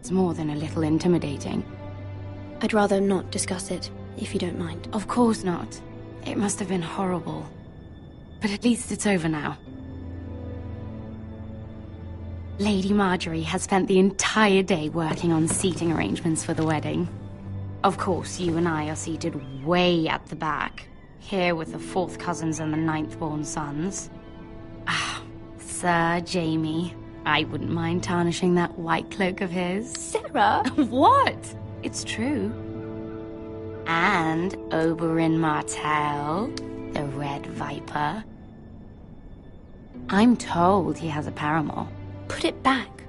It's more than a little intimidating. I'd rather not discuss it, if you don't mind. Of course not. It must have been horrible. But at least it's over now. Lady Marjorie has spent the entire day working on seating arrangements for the wedding. Of course, you and I are seated way at the back, here with the 4th cousins and the 9th-born sons. Ah, Sir Jamie. I wouldn't mind tarnishing that white cloak of his. Sarah! What? It's true. And Oberyn Martell, the Red Viper. I'm told he has a paramour. Put it back.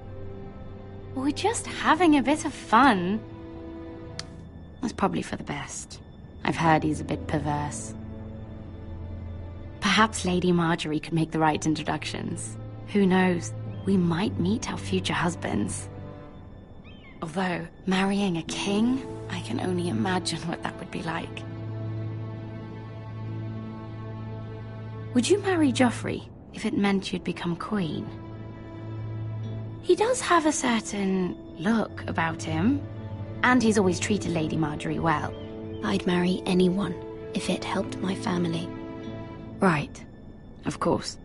We're just having a bit of fun. That's probably for the best. I've heard he's a bit perverse. Perhaps Lady Marjorie could make the right introductions. Who knows? We might meet our future husbands. Although, marrying a king, I can only imagine what that would be like. Would you marry Joffrey if it meant you'd become queen? He does have a certain look about him, and he's always treated Lady Marjorie well. I'd marry anyone if it helped my family. Right. Of course.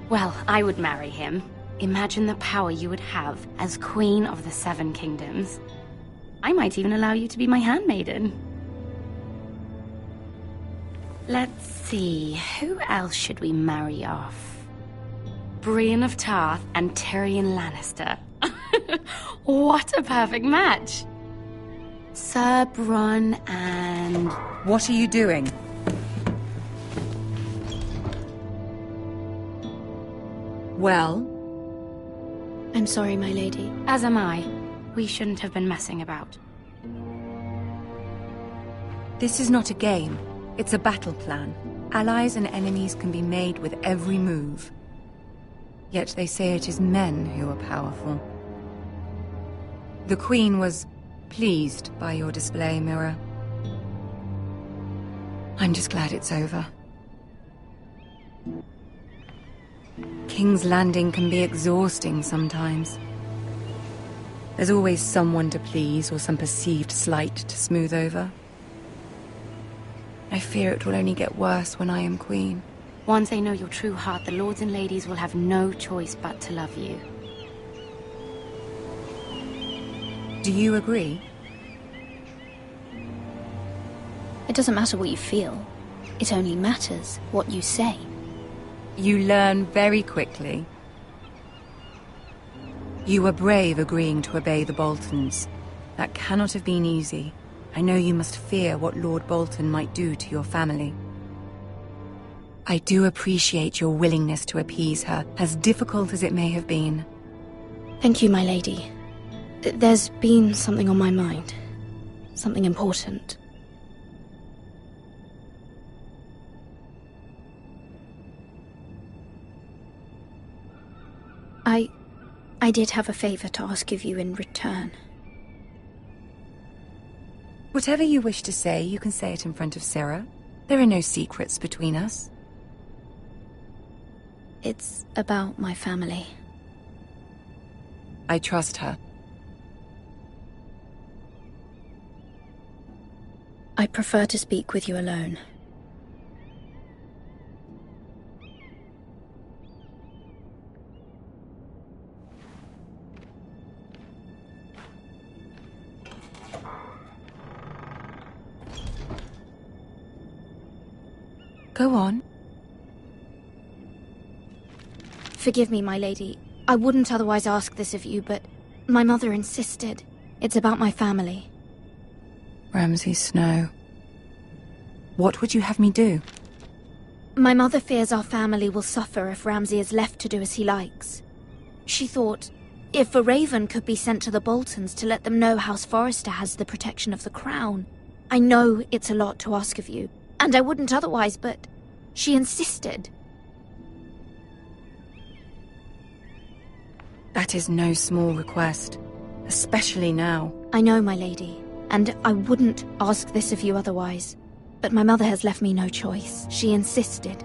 Well, I would marry him. Imagine the power you would have as Queen of the 7 Kingdoms. I might even allow you to be my handmaiden. Let's see, who else should we marry off? Brienne of Tarth and Tyrion Lannister. What a perfect match! Sir Bronn and... What are you doing? Well? I'm sorry, my lady. As am I. We shouldn't have been messing about. This is not a game. It's a battle plan. Allies and enemies can be made with every move. Yet they say it is men who are powerful. The Queen was pleased by your display, Mira. I'm just glad it's over. King's Landing can be exhausting sometimes. There's always someone to please or some perceived slight to smooth over. I fear it will only get worse when I am queen. Once they know your true heart, the lords and ladies will have no choice but to love you. Do you agree? It doesn't matter what you feel. It only matters what you say. You learn very quickly. You were brave agreeing to obey the Boltons. That cannot have been easy. I know you must fear what Lord Bolton might do to your family. I do appreciate your willingness to appease her, as difficult as it may have been. Thank you, my lady. There's been something on my mind. Something important. I did have a favor to ask of you in return. Whatever you wish to say, you can say it in front of Sarah. There are no secrets between us. It's about my family. I trust her. I prefer to speak with you alone. Go on. Forgive me, my lady. I wouldn't otherwise ask this of you, but my mother insisted. It's about my family. Ramsay Snow. What would you have me do? My mother fears our family will suffer if Ramsay is left to do as he likes. She thought, if a raven could be sent to the Boltons to let them know House Forrester has the protection of the crown. I know it's a lot to ask of you, and I wouldn't otherwise, but she insisted. That is no small request, especially now. I know, my lady, and I wouldn't ask this of you otherwise. But my mother has left me no choice. She insisted.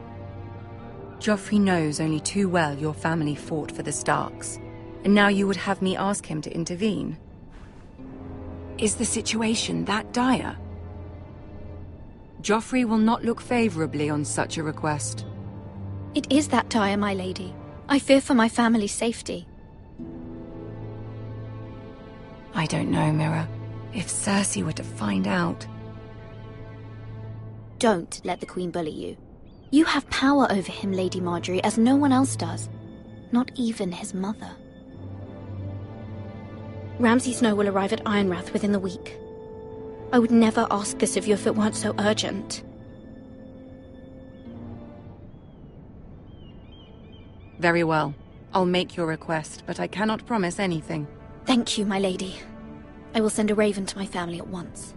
Joffrey knows only too well your family fought for the Starks. And now you would have me ask him to intervene? Is the situation that dire? Joffrey will not look favorably on such a request. It is that dire, my lady. I fear for my family's safety. I don't know, Mira. If Cersei were to find out... Don't let the Queen bully you. You have power over him, Lady Marjorie, as no one else does. Not even his mother. Ramsay Snow will arrive at Ironrath within the week. I would never ask this of you if it weren't so urgent. Very well. I'll make your request, but I cannot promise anything. Thank you, my lady. I will send a raven to my family at once.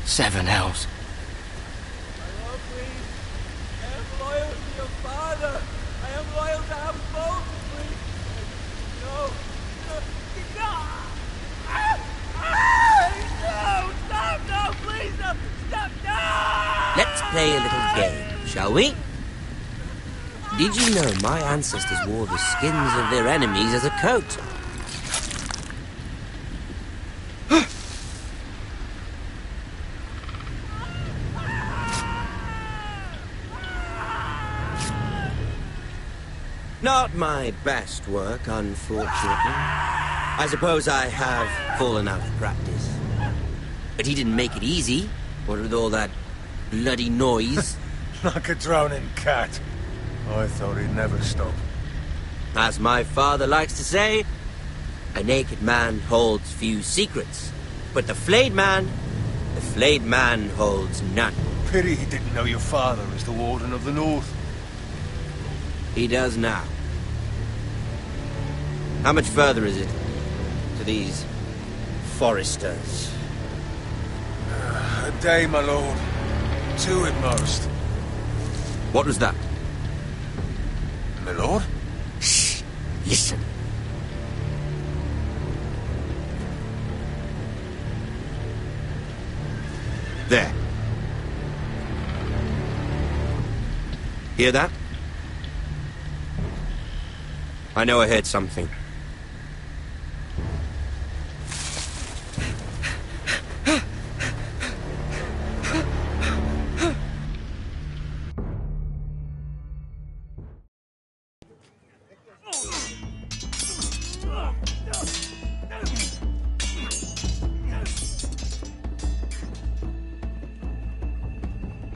Seven hells. I love Queen. I am loyal to your father. I am loyal to our both, Queen. No. No, stop, no, please, no. Stop, no. Let's play a little game, shall we? Did you know my ancestors wore the skins of their enemies as a coat? Not my best work, unfortunately. I suppose I have fallen out of practice. But he didn't make it easy, what with all that bloody noise. Like a drowning cat. I thought he'd never stop. As my father likes to say, a naked man holds few secrets. But the flayed man holds none. Pity he didn't know your father is the Warden of the North. He does now. How much further is it to these foresters? A day, my lord. 2 at most. What was that? My lord? Shh! Listen. There. Hear that? I know I heard something.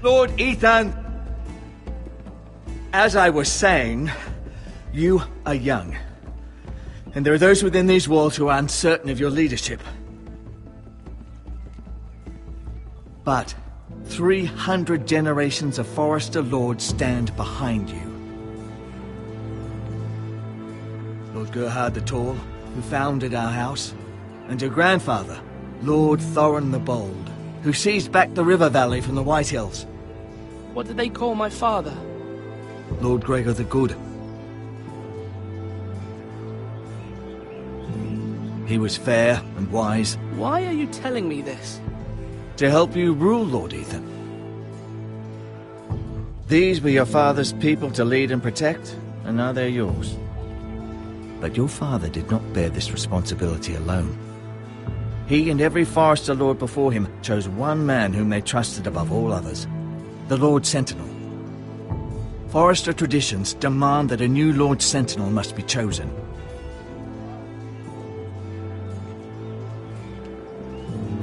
Lord Ethan, as I was saying, you are young. And there are those within these walls who are uncertain of your leadership. But 300 generations of Forester Lords stand behind you. Lord Gerhard the Tall, who founded our house, and your grandfather, Lord Thorin the Bold, who seized back the river valley from the White Hills. What did they call my father? Lord Gregor the Good. He was fair and wise. Why are you telling me this? To help you rule, Lord Ethan. These were your father's people to lead and protect, and now they're yours. But your father did not bear this responsibility alone. He and every Forester Lord before him chose one man whom they trusted above all others, the Lord Sentinel. Forester traditions demand that a new Lord Sentinel must be chosen.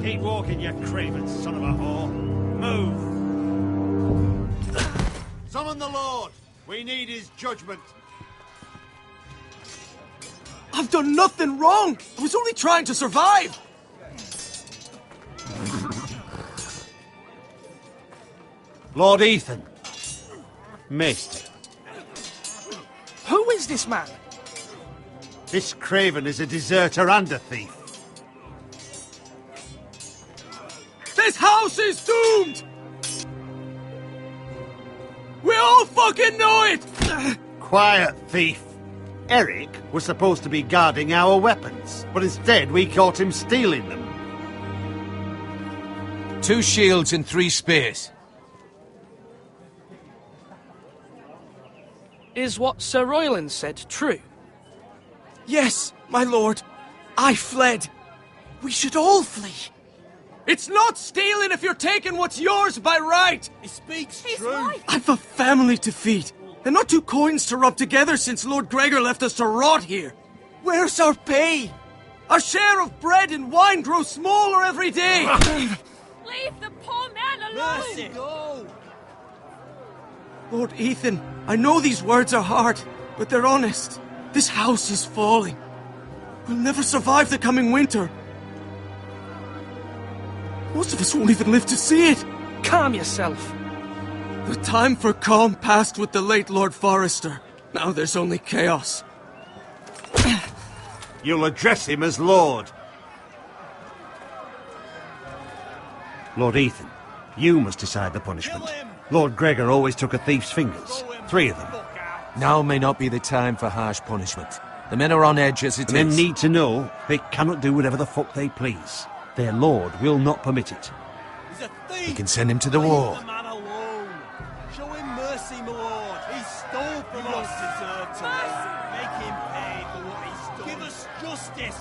Keep walking, you craven son of a whore. Move! Summon the Lord! We need his judgment. I've done nothing wrong! I was only trying to survive! Lord Ethan. Missed. is this man? This craven is a deserter and a thief. This house is doomed! We all fucking know it! Quiet, thief. Eric was supposed to be guarding our weapons, but instead we caught him stealing them. 2 shields and 3 spears. Is what Sir Royland said true? Yes, my lord. I fled. We should all flee. It's not stealing if you're taking what's yours by right. He speaks true. I've a family to feed, and not 2 coins to rub together since Lord Gregor left us to rot here. Where's our pay? Our share of bread and wine grows smaller every day. Leave the poor man alone! Mercy, go! Lord Ethan, I know these words are hard, but they're honest. This house is falling. We'll never survive the coming winter. Most of us won't even live to see it. Calm yourself. The time for calm passed with the late Lord Forrester. Now there's only chaos. You'll address him as Lord. Lord Ethan, you must decide the punishment. Lord Gregor always took a thief's fingers. 3 of them. Now may not be the time for harsh punishment. The men are on edge as it is. Men need to know they cannot do whatever the fuck they please. Their lord will not permit it. He's a thief! We can send him to the wall. Leave the man alone. Show him mercy, my lord. He stole from us. Deserve to live. Make him pay for what he stole. Give us justice.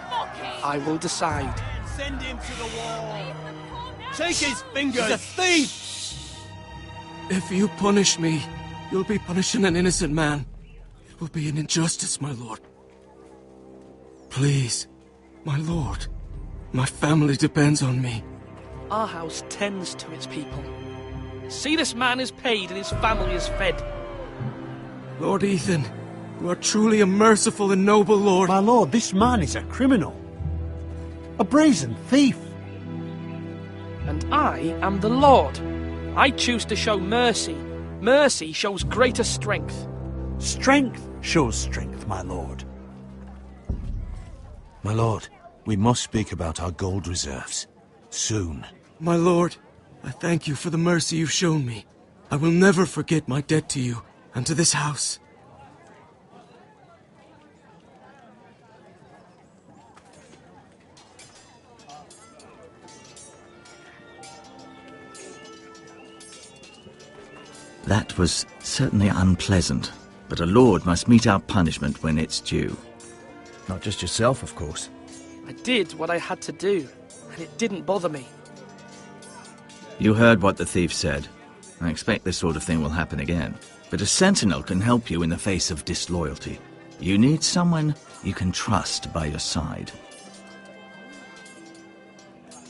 Fuck it! I will decide. Send him to the wall. Leave the poor man Take his fingers. He's a thief! If you punish me, you'll be punishing an innocent man. It will be an injustice, my lord. Please, my lord. My family depends on me. Our house tends to its people. See, this man is paid and his family is fed. Lord Ethan, you are truly a merciful and noble lord. My lord, this man is a criminal. A brazen thief. And I am the Lord. I choose to show mercy. Mercy shows greater strength. Strength shows strength, my lord. My lord, we must speak about our gold reserves. Soon. My lord, I thank you for the mercy you've shown me. I will never forget my debt to you and to this house. That was certainly unpleasant, but a lord must meet our punishment when it's due. Not just yourself, of course. I did what I had to do, and it didn't bother me. You heard what the thief said. I expect this sort of thing will happen again. But a sentinel can help you in the face of disloyalty. You need someone you can trust by your side.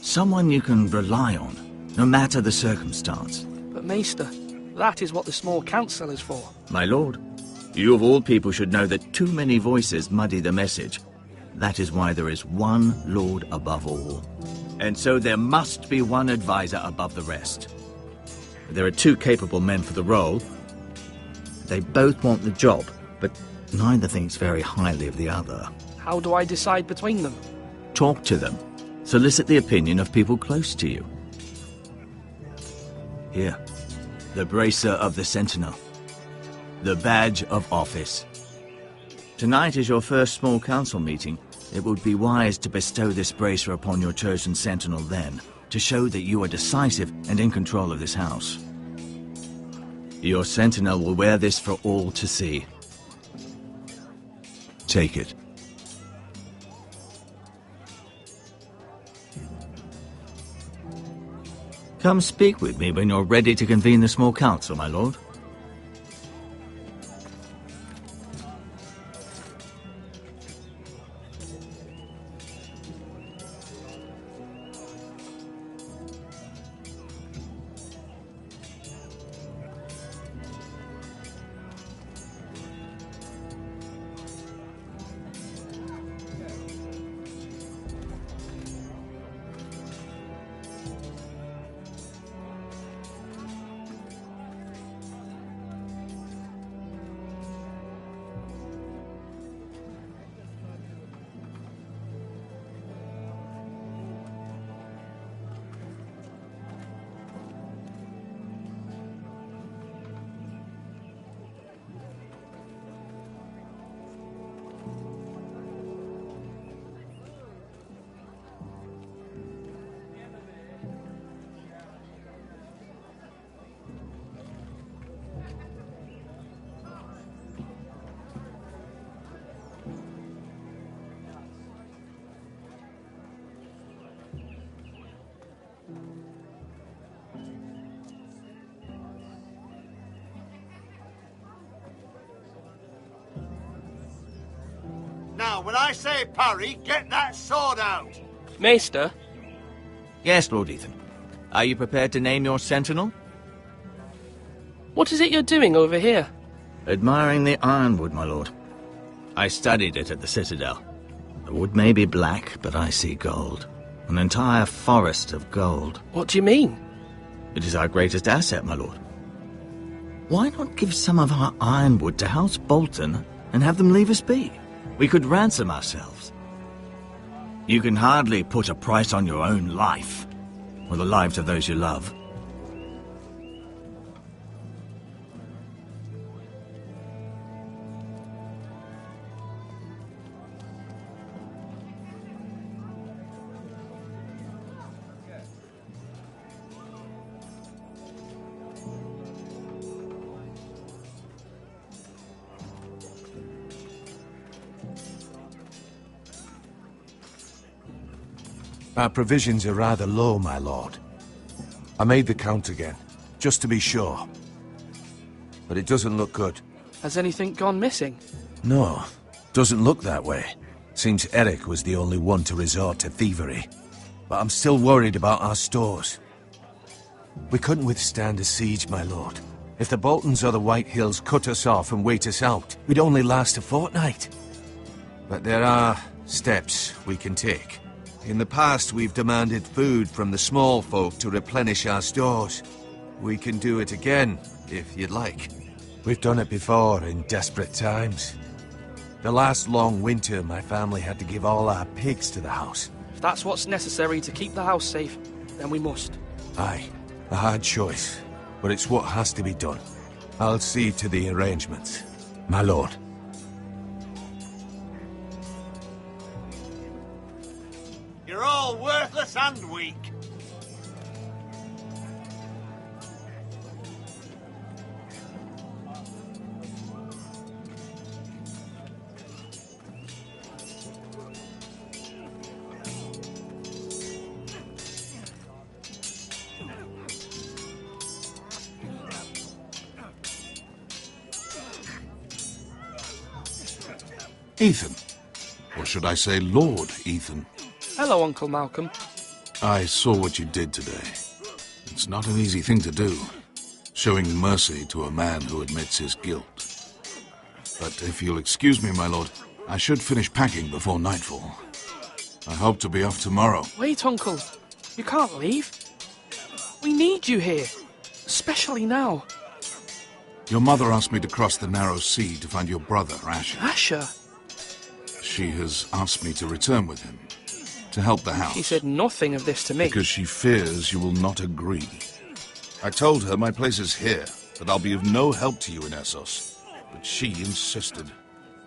Someone you can rely on, no matter the circumstance. But Maester, that is what the small council is for. My lord, you of all people should know that too many voices muddy the message. That is why there is one lord above all. And so there must be one advisor above the rest. There are 2 capable men for the role. They both want the job, but neither thinks very highly of the other. How do I decide between them? Talk to them. Solicit the opinion of people close to you. Here, the bracer of the Sentinel. The badge of office. Tonight is your first small council meeting. It would be wise to bestow this bracer upon your chosen sentinel then, to show that you are decisive and in control of this house. Your sentinel will wear this for all to see. Take it. Come speak with me when you're ready to convene the small council, my lord. Now, when I say parry, get that sword out! Maester? Yes, Lord Ethan. Are you prepared to name your sentinel? What is it you're doing over here? Admiring the ironwood, my lord. I studied it at the Citadel. The wood may be black, but I see gold. An entire forest of gold. What do you mean? It is our greatest asset, my lord. Why not give some of our ironwood to House Bolton and have them leave us be? We could ransom ourselves. You can hardly put a price on your own life, or the lives of those you love. Our provisions are rather low, my lord. I made the count again, just to be sure. But it doesn't look good. Has anything gone missing? No, doesn't look that way. Seems Eric was the only one to resort to thievery. But I'm still worried about our stores. We couldn't withstand a siege, my lord. If the Boltons or the White Hills cut us off and wait us out, we'd only last a fortnight. But there are steps we can take. In the past, we've demanded food from the small folk to replenish our stores. We can do it again, if you'd like. We've done it before in desperate times. The last long winter, my family had to give all our pigs to the house. If that's what's necessary to keep the house safe, then we must. Aye, a hard choice, but it's what has to be done. I'll see to the arrangements, my lord. You're all worthless and weak. Ethan. Or should I say Lord Ethan? Hello, Uncle Malcolm. I saw what you did today. It's not an easy thing to do, showing mercy to a man who admits his guilt. But if you'll excuse me, my lord, I should finish packing before nightfall. I hope to be off tomorrow. Wait, Uncle. You can't leave. We need you here, especially now. Your mother asked me to cross the narrow sea to find your brother, Asher. Asher? She has asked me to return with him, to help the house. She said nothing of this to me. Because she fears you will not agree. I told her my place is here, that I'll be of no help to you in Essos. But she insisted.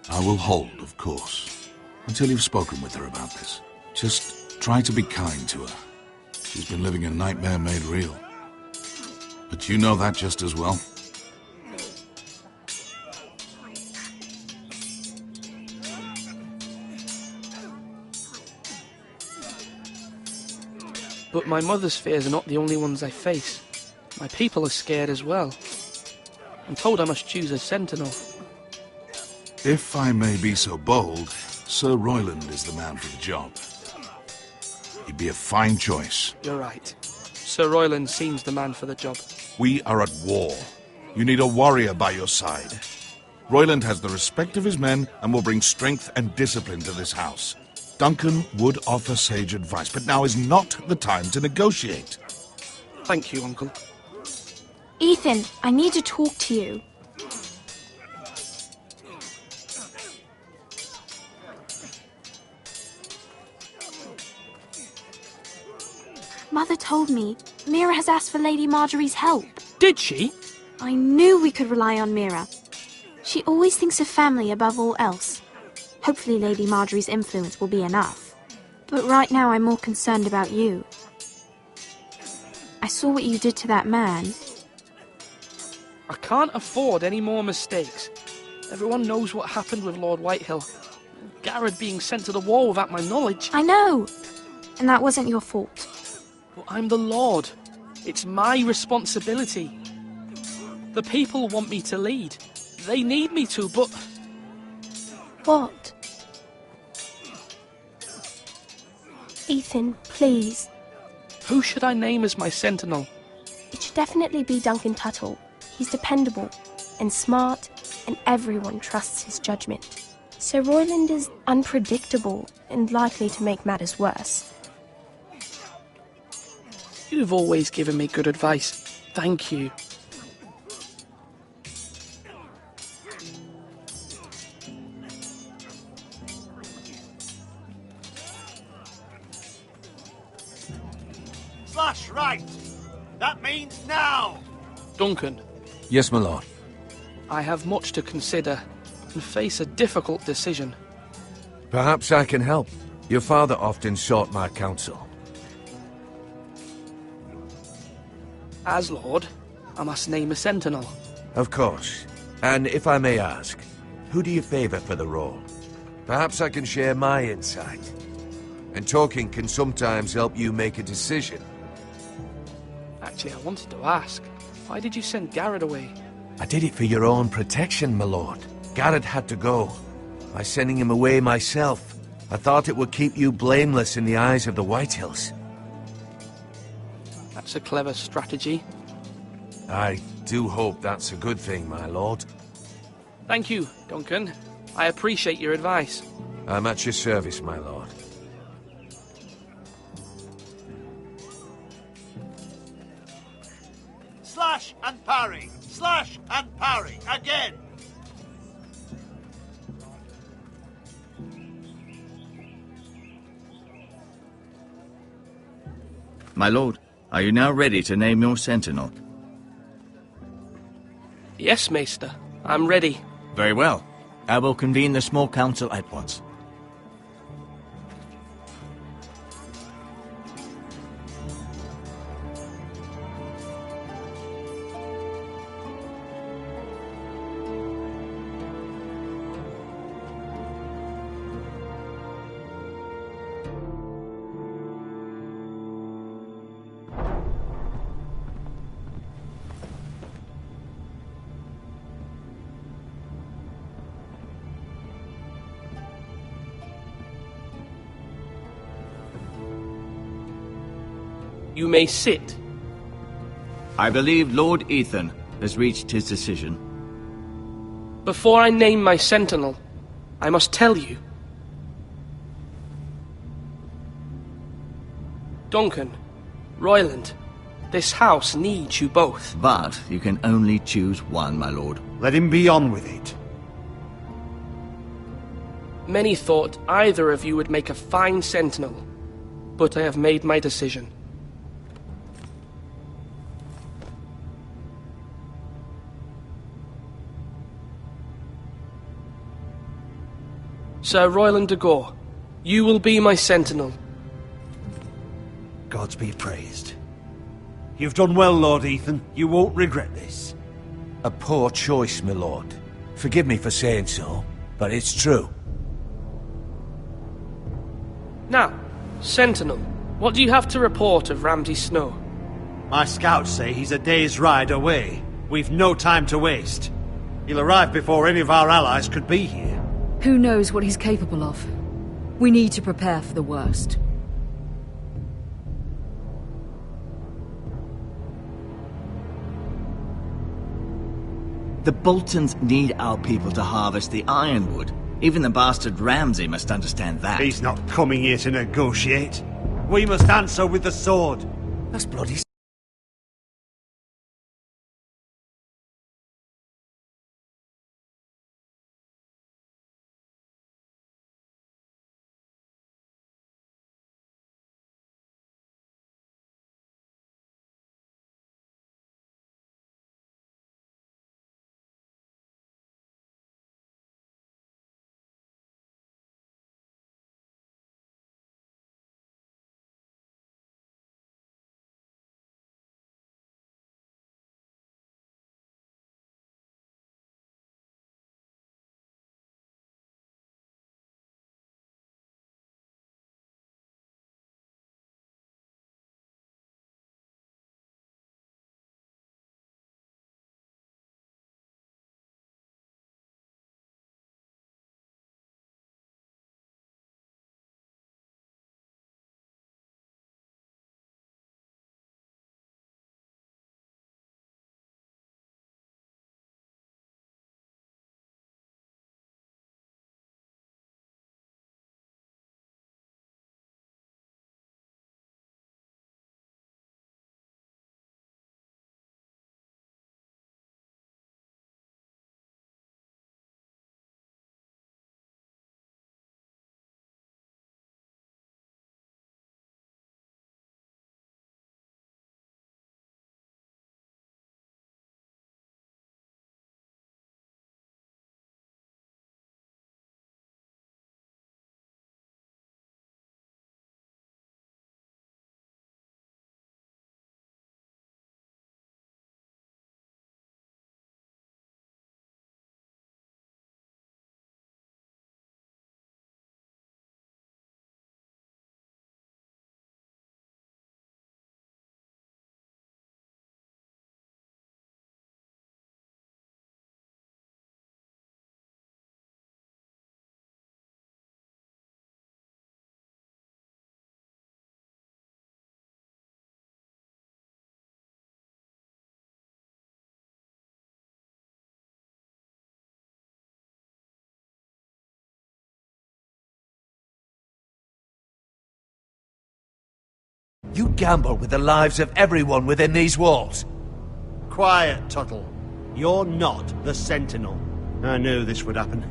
I will hold, of course, until you've spoken with her about this. Just try to be kind to her. She's been living a nightmare made real. But you know that just as well. But my mother's fears are not the only ones I face. My people are scared as well. I'm told I must choose a sentinel. If I may be so bold, Sir Royland is the man for the job. He'd be a fine choice. You're right. Sir Royland seems the man for the job. We are at war. You need a warrior by your side. Royland has the respect of his men and will bring strength and discipline to this house. Duncan would offer sage advice, but now is not the time to negotiate. Thank you, Uncle. Ethan, I need to talk to you. Mother told me Mira has asked for Lady Marjorie's help. Did she? I knew we could rely on Mira. She always thinks of family above all else. Hopefully Lady Marjorie's influence will be enough. But right now I'm more concerned about you. I saw what you did to that man. I can't afford any more mistakes. Everyone knows what happened with Lord Whitehill. Garrett being sent to the war without my knowledge. I know. And that wasn't your fault. Well, I'm the Lord. It's my responsibility. The people want me to lead. They need me to, but... What? Ethan, please. Who should I name as my sentinel? It should definitely be Duncan Tuttle. He's dependable and smart, and everyone trusts his judgment. Sir Royland is unpredictable and likely to make matters worse. You've always given me good advice. Thank you. Slash right! That means now! Duncan, Yes, my lord. I have much to consider and face a difficult decision. Perhaps I can help. Your father often sought my counsel. As Lord, I must name a sentinel. Of course. And if I may ask, who do you favor for the role? Perhaps I can share my insight. And talking can sometimes help you make a decision. Actually, I wanted to ask, why did you send Garrett away? I did it for your own protection, my lord. Garrett had to go. By sending him away myself, I thought it would keep you blameless in the eyes of the Whitehills. That's a clever strategy. I do hope that's a good thing, my lord. Thank you, Duncan. I appreciate your advice. I'm at your service, my lord. Slash and parry! Slash and parry! Again! My lord, are you now ready to name your sentinel? Yes, Maester. I'm ready. Very well. I will convene the small council at once. You may sit. I believe Lord Ethan has reached his decision. Before I name my sentinel, I must tell you. Duncan, Royland, this house needs you both. But you can only choose one, my lord. Let him be on with it. Many thought either of you would make a fine sentinel, but I have made my decision. Sir Royland de Gore, you will be my sentinel. Gods be praised. You've done well, Lord Ethan. You won't regret this. A poor choice, my lord. Forgive me for saying so, but it's true. Now, Sentinel, what do you have to report of Ramsay Snow? My scouts say he's a day's ride away. We've no time to waste. He'll arrive before any of our allies could be here. Who knows what he's capable of? We need to prepare for the worst. The Boltons need our people to harvest the ironwood. Even the bastard Ramsay must understand that. He's not coming here to negotiate. We must answer with the sword. That's bloody You gamble with the lives of everyone within these walls. Quiet, Tuttle. You're not the Sentinel. I knew this would happen.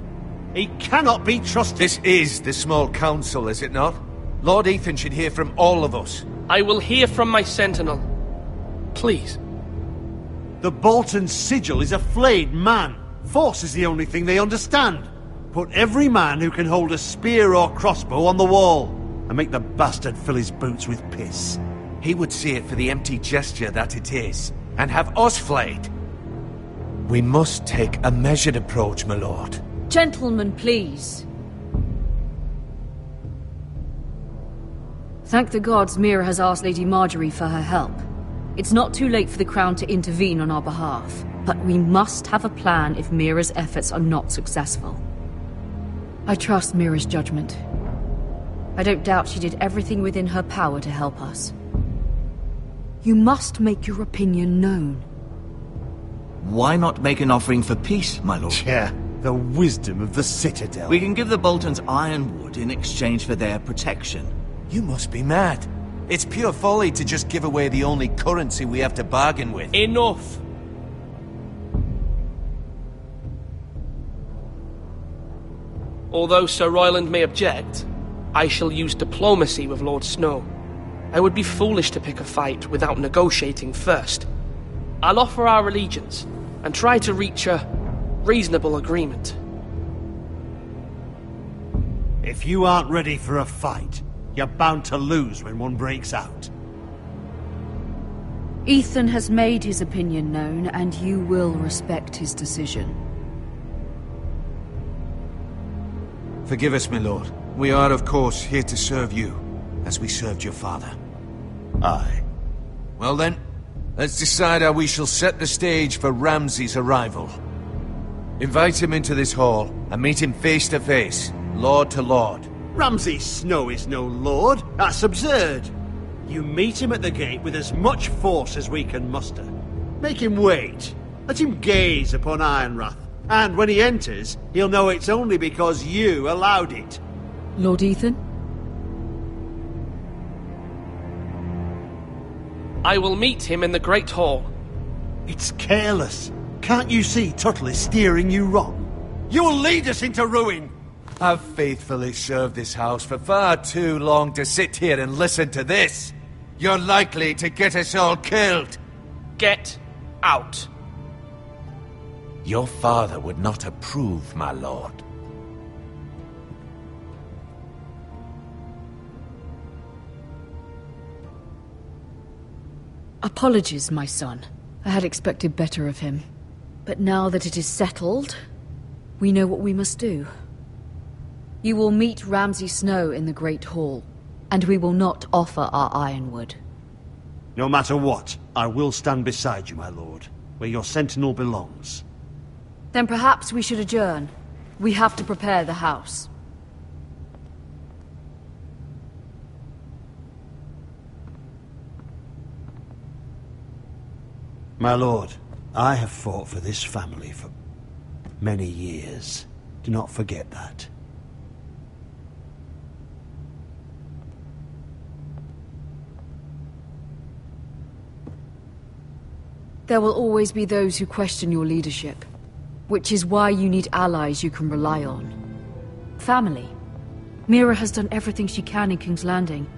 He cannot be trusted. This is the small council, is it not? Lord Ethan should hear from all of us. I will hear from my Sentinel. Please. The Bolton's sigil is a flayed man. Force is the only thing they understand. Put every man who can hold a spear or crossbow on the wall, and make the bastard fill his boots with piss. He would see it for the empty gesture that it is, and have us flayed. We must take a measured approach, my lord. Gentlemen, please. Thank the gods Mira has asked Lady Marjorie for her help. It's not too late for the Crown to intervene on our behalf, but we must have a plan if Mira's efforts are not successful. I trust Mira's judgment. I don't doubt she did everything within her power to help us. You must make your opinion known. Why not make an offering for peace, my lord? Yeah, the wisdom of the Citadel. We can give the Boltons ironwood in exchange for their protection. You must be mad. It's pure folly to just give away the only currency we have to bargain with. Enough! Although Sir Royland may object, I shall use diplomacy with Lord Snow. I would be foolish to pick a fight without negotiating first. I'll offer our allegiance, and try to reach a reasonable agreement. If you aren't ready for a fight, you're bound to lose when one breaks out. Ethan has made his opinion known, and you will respect his decision. Forgive us, my lord. We are, of course, here to serve you, as we served your father. Aye. Well then, let's decide how we shall set the stage for Ramsay's arrival. Invite him into this hall, and meet him face to face, lord to lord. Ramsay Snow is no lord. That's absurd. You meet him at the gate with as much force as we can muster. Make him wait. Let him gaze upon Ironrath. And when he enters, he'll know it's only because you allowed it. Lord Ethan? I will meet him in the Great Hall. It's careless. Can't you see Tuttle is steering you wrong? You'll lead us into ruin! I've faithfully served this house for far too long to sit here and listen to this. You're likely to get us all killed. Get out. Your father would not approve, my lord. Apologies, my son. I had expected better of him. But now that it is settled, we know what we must do. You will meet Ramsay Snow in the Great Hall, and we will not offer our ironwood. No matter what, I will stand beside you, my lord, where your sentinel belongs. Then perhaps we should adjourn. We have to prepare the house. My lord, I have fought for this family for many years. Do not forget that. There will always be those who question your leadership, which is why you need allies you can rely on. Family. Mira has done everything she can in King's Landing,